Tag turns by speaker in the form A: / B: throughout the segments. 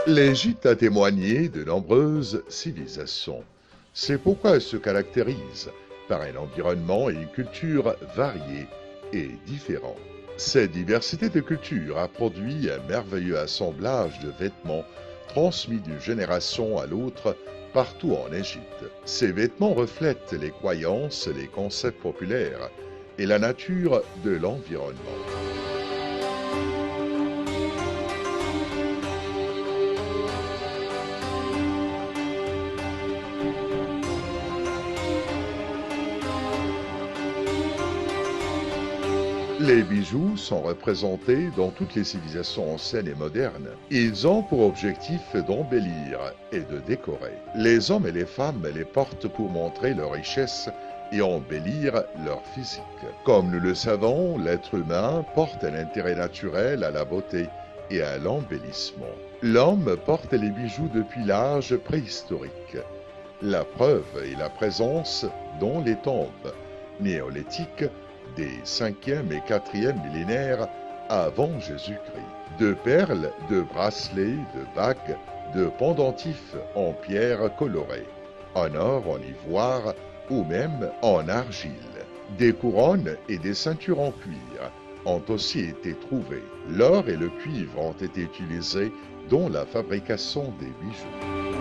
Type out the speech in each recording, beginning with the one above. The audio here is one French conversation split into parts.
A: L'Égypte a témoigné de nombreuses civilisations. C'est pourquoi elle se caractérise par un environnement et une culture variés et différents. Cette diversité de cultures a produit un merveilleux assemblage de vêtements transmis d'une génération à l'autre partout en Égypte. Ces vêtements reflètent les croyances, les concepts populaires et la nature de l'environnement. Les bijoux sont représentés dans toutes les civilisations anciennes et modernes. Ils ont pour objectif d'embellir et de décorer. Les hommes et les femmes les portent pour montrer leur richesse et embellir leur physique. Comme nous le savons, l'être humain porte un intérêt naturel à la beauté et à l'embellissement. L'homme porte les bijoux depuis l'âge préhistorique. La preuve est la présence dans les tombes néolithiques des 5e et 4e millénaires avant Jésus-Christ. De perles, de bracelets, de bagues, de pendentifs en pierre colorée, en or, en ivoire ou même en argile. Des couronnes et des ceintures en cuir ont aussi été trouvées. L'or et le cuivre ont été utilisés dans la fabrication des bijoux.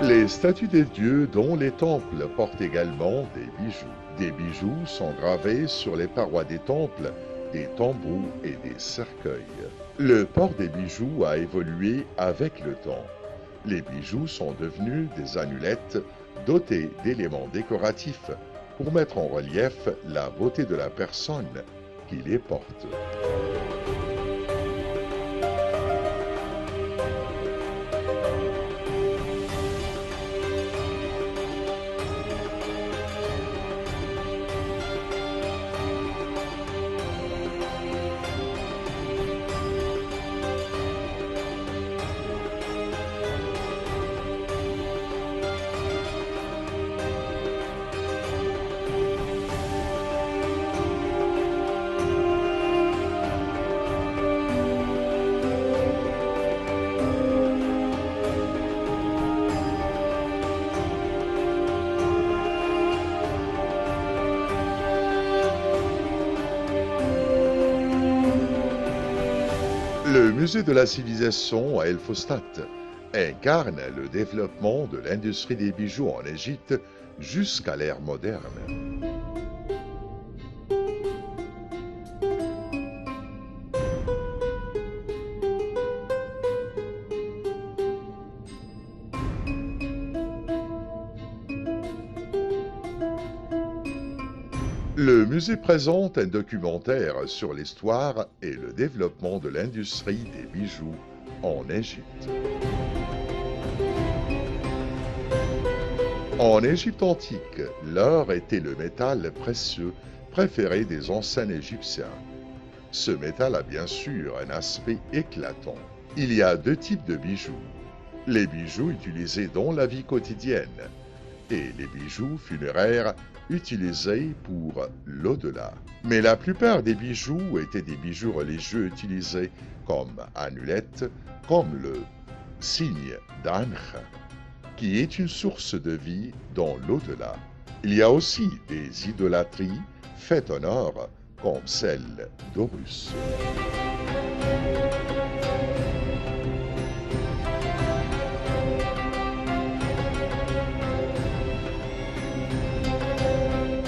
A: Les statues des dieux dont les temples portent également des bijoux. Des bijoux sont gravés sur les parois des temples, des tombeaux et des cercueils. Le port des bijoux a évolué avec le temps. Les bijoux sont devenus des amulettes dotés d'éléments décoratifs pour mettre en relief la beauté de la personne qui les porte. Le musée de la civilisation à El Fostat incarne le développement de l'industrie des bijoux en Égypte jusqu'à l'ère moderne. Le musée présente un documentaire sur l'histoire et le développement de l'industrie des bijoux en Égypte. En Égypte antique, l'or était le métal précieux préféré des anciens Égyptiens. Ce métal a bien sûr un aspect éclatant. Il y a deux types de bijoux. Les bijoux utilisés dans la vie quotidienne et les bijoux funéraires utilisés pour l'au-delà. Mais la plupart des bijoux étaient des bijoux religieux utilisés comme amulettes, comme le signe d'Ankh, qui est une source de vie dans l'au-delà. Il y a aussi des idolâtries faites en or, comme celle d'Horus.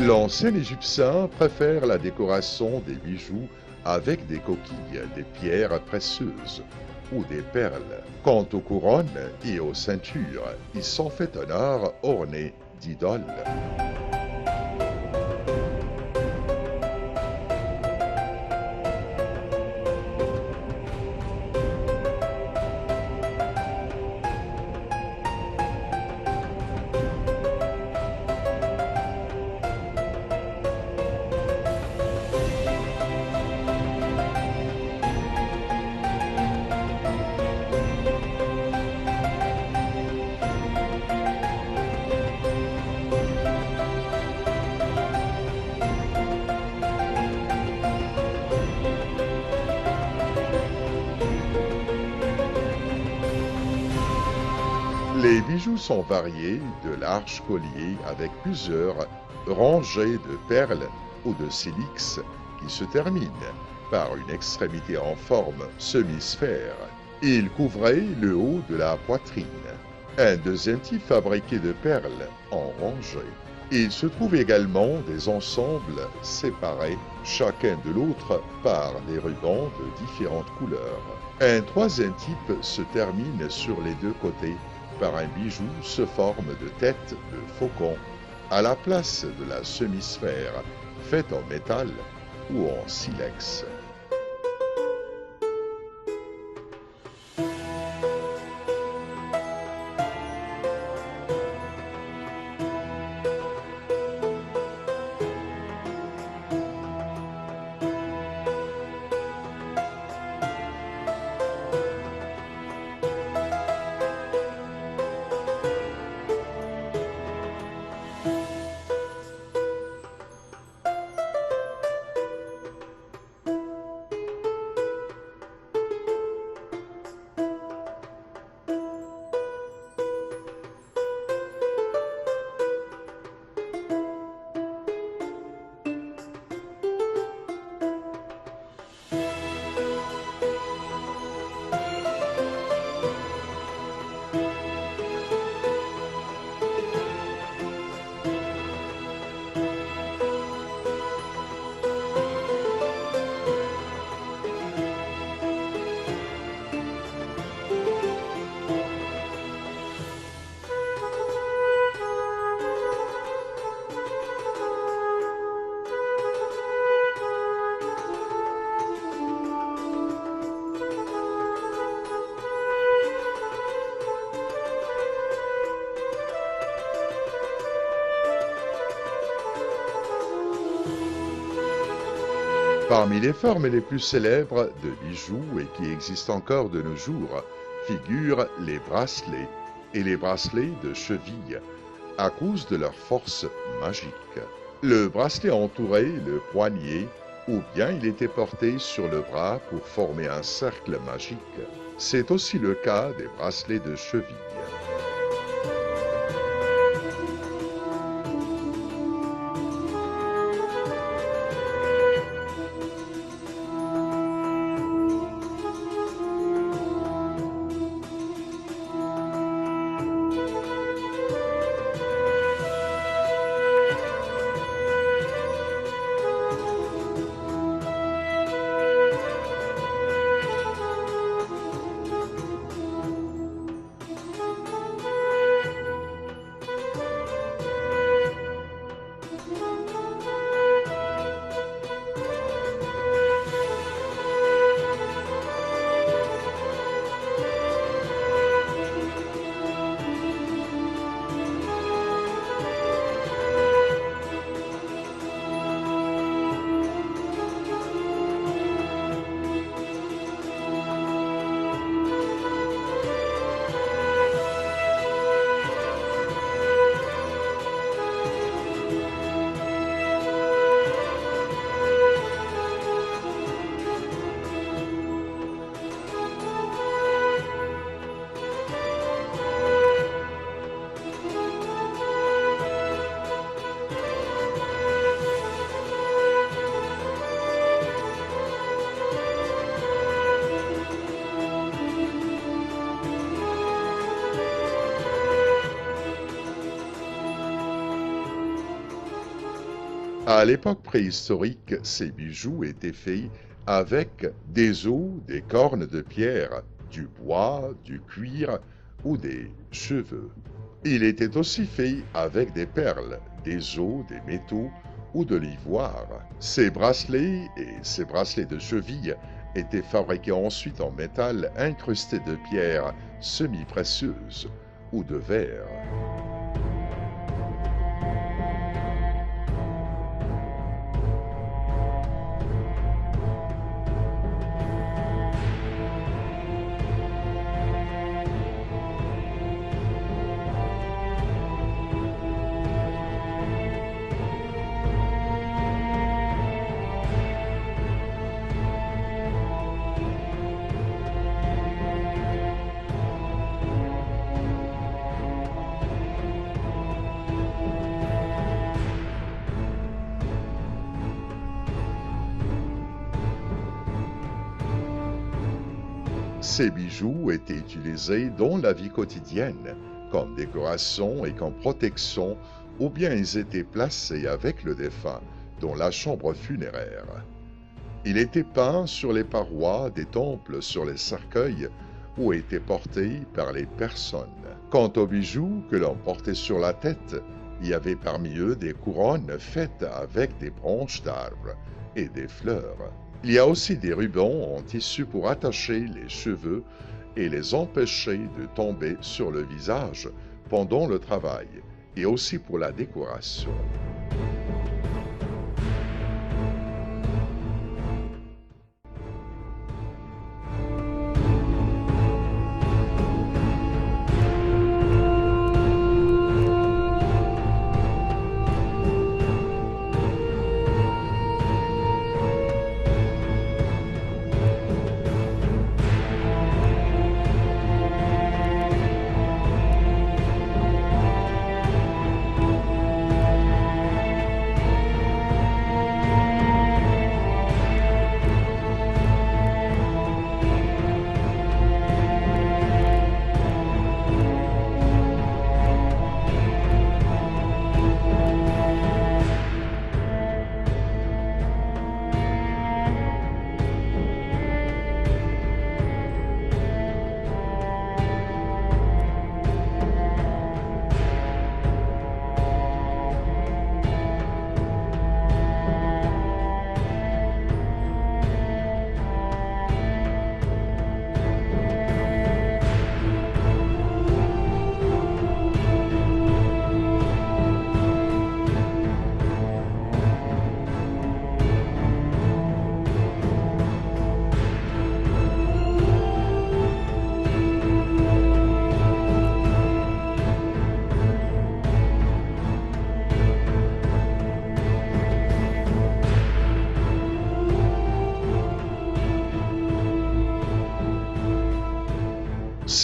A: L'ancien Égyptien préfère la décoration des bijoux avec des coquilles, des pierres précieuses ou des perles. Quant aux couronnes et aux ceintures, ils sont faits en or ornés d'idoles. Les bijoux sont variés, de larges colliers avec plusieurs rangées de perles ou de silix qui se terminent par une extrémité en forme semi-sphère. Ils couvraient le haut de la poitrine. Un deuxième type fabriqué de perles en rangées. Il se trouve également des ensembles séparés chacun de l'autre par des rubans de différentes couleurs. Un troisième type se termine sur les deux côtés par un bijou sous forme de tête de faucon à la place de la semi-sphère faite en métal ou en silex. Parmi les formes les plus célèbres de bijoux et qui existent encore de nos jours figurent les bracelets et les bracelets de cheville à cause de leur force magique. Le bracelet entourait le poignet ou bien il était porté sur le bras pour former un cercle magique. C'est aussi le cas des bracelets de cheville. À l'époque préhistorique, ces bijoux étaient faits avec des os, des cornes de pierre, du bois, du cuir ou des cheveux. Il était aussi fait avec des perles, des os, des métaux ou de l'ivoire. Ces bracelets et ces bracelets de cheville étaient fabriqués ensuite en métal incrusté de pierres semi-précieuses ou de verre. Ces bijoux étaient utilisés dans la vie quotidienne, comme décoration et comme protection, ou bien ils étaient placés avec le défunt dans la chambre funéraire. Il était peint sur les parois des temples, sur les cercueils, ou était porté par les personnes. Quant aux bijoux que l'on portait sur la tête, il y avait parmi eux des couronnes faites avec des branches d'arbres et des fleurs. Il y a aussi des rubans en tissu pour attacher les cheveux et les empêcher de tomber sur le visage pendant le travail, et aussi pour la décoration.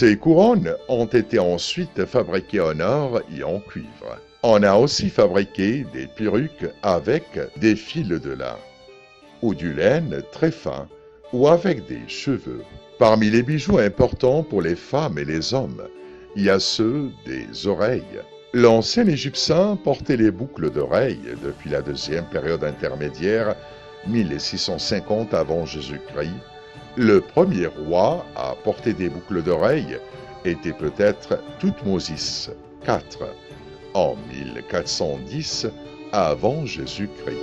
A: Ces couronnes ont été ensuite fabriquées en or et en cuivre. On a aussi fabriqué des perruques avec des fils de lin, ou du laine très fin, ou avec des cheveux. Parmi les bijoux importants pour les femmes et les hommes, il y a ceux des oreilles. L'ancien Égyptien portait les boucles d'oreilles depuis la deuxième période intermédiaire, 1650 avant Jésus-Christ. Le premier roi à porter des boucles d'oreilles était peut-être Thoutmôsis IV, en 1410 avant Jésus-Christ.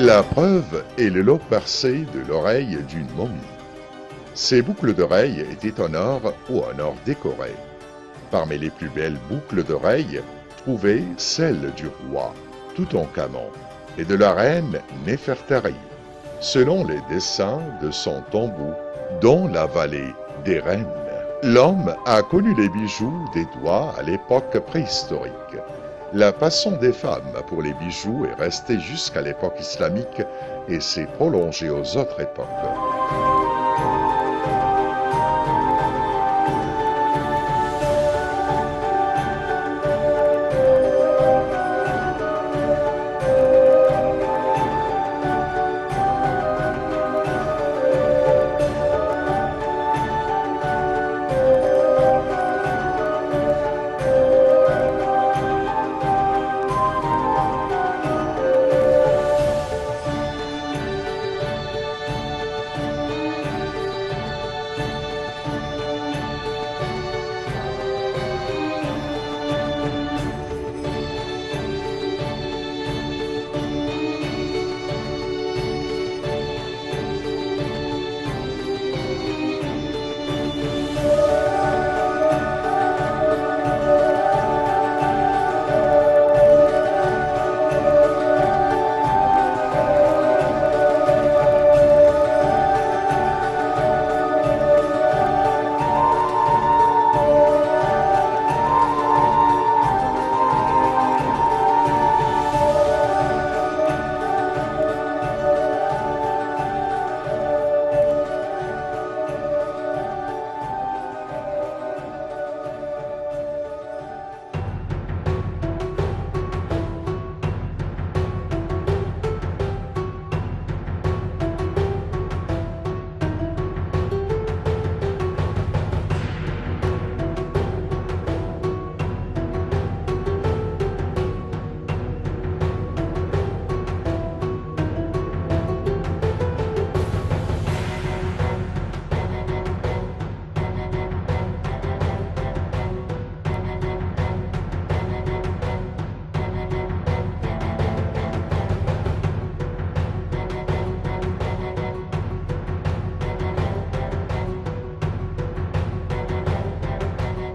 A: La preuve est le lot percé de l'oreille d'une momie. Ces boucles d'oreilles étaient en or ou en or décoré. Parmi les plus belles boucles d'oreilles, trouvez celle du roi Toutankhamon et de la reine Néfertari, selon les dessins de son tombeau dans la vallée des reines. L'homme a connu les bijoux des doigts à l'époque préhistorique. La passion des femmes pour les bijoux est restée jusqu'à l'époque islamique et s'est prolongée aux autres époques.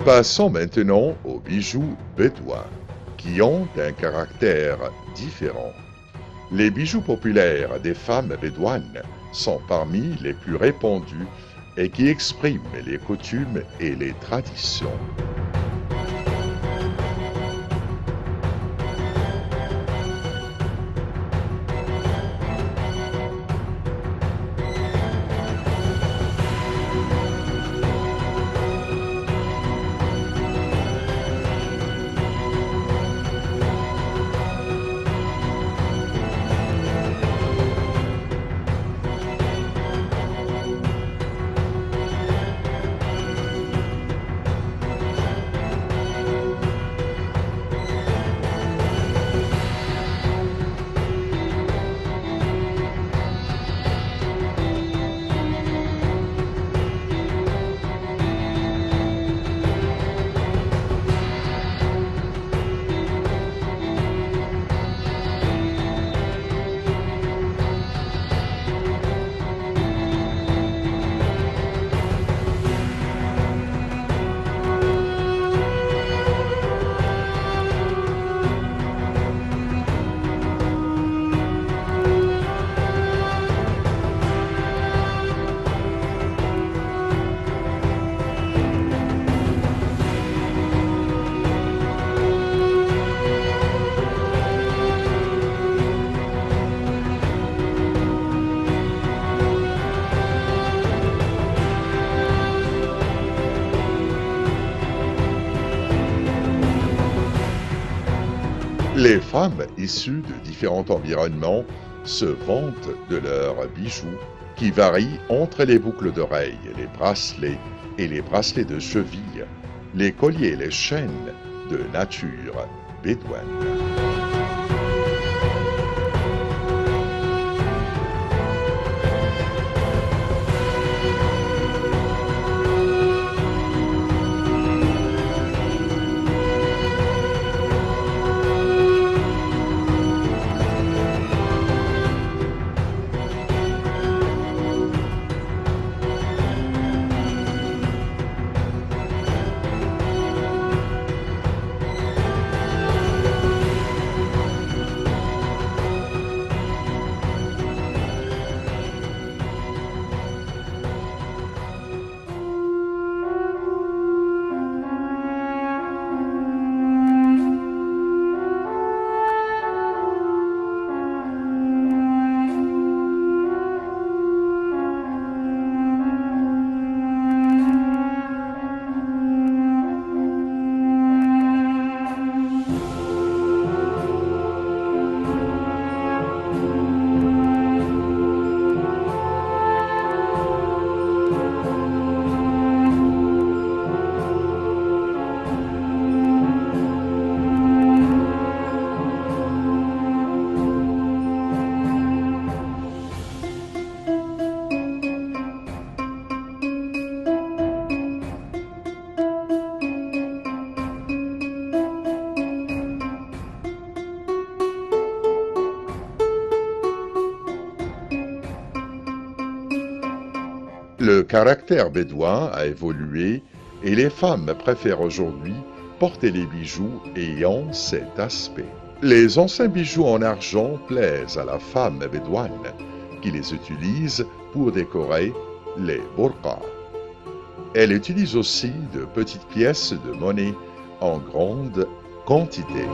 A: Passons maintenant aux bijoux bédouins, qui ont un caractère différent. Les bijoux populaires des femmes bédouanes sont parmi les plus répandus et qui expriment les coutumes et les traditions. Les femmes issues de différents environnements se vantent de leurs bijoux qui varient entre les boucles d'oreilles, les bracelets de cheville, les colliers et les chaînes de nature bédouine. Le caractère bédouin a évolué et les femmes préfèrent aujourd'hui porter les bijoux ayant cet aspect. Les anciens bijoux en argent plaisent à la femme bédouine qui les utilise pour décorer les burqas. Elle utilise aussi de petites pièces de monnaie en grande quantité.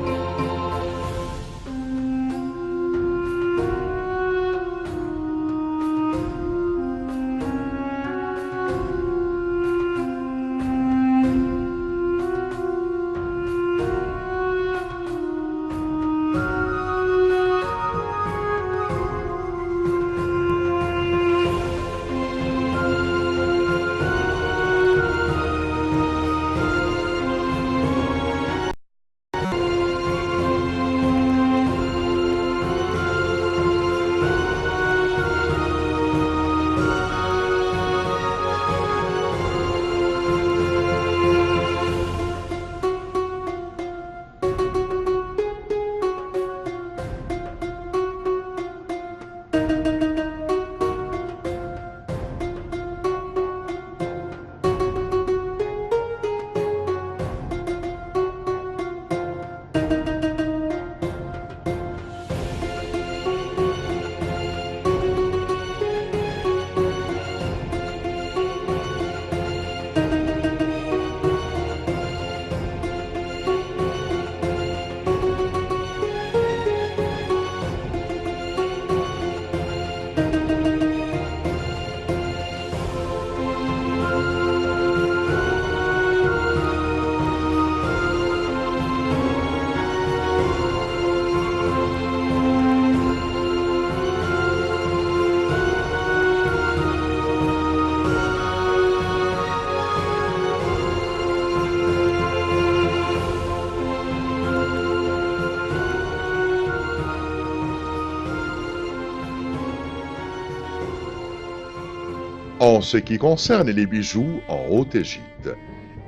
A: En ce qui concerne les bijoux en Haute-Égypte,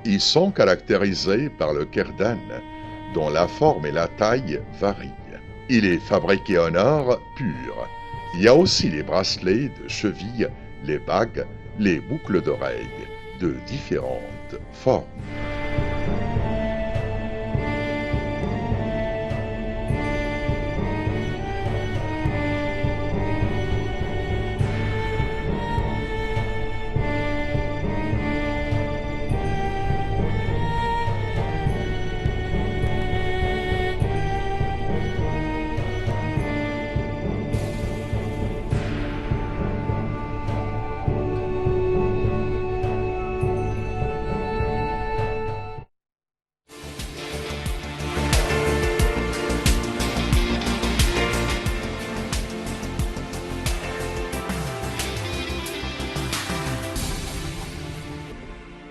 A: ils sont caractérisés par le kerdan, dont la forme et la taille varient. Il est fabriqué en or pur. Il y a aussi les bracelets de cheville, les bagues, les boucles d'oreilles, de différentes formes.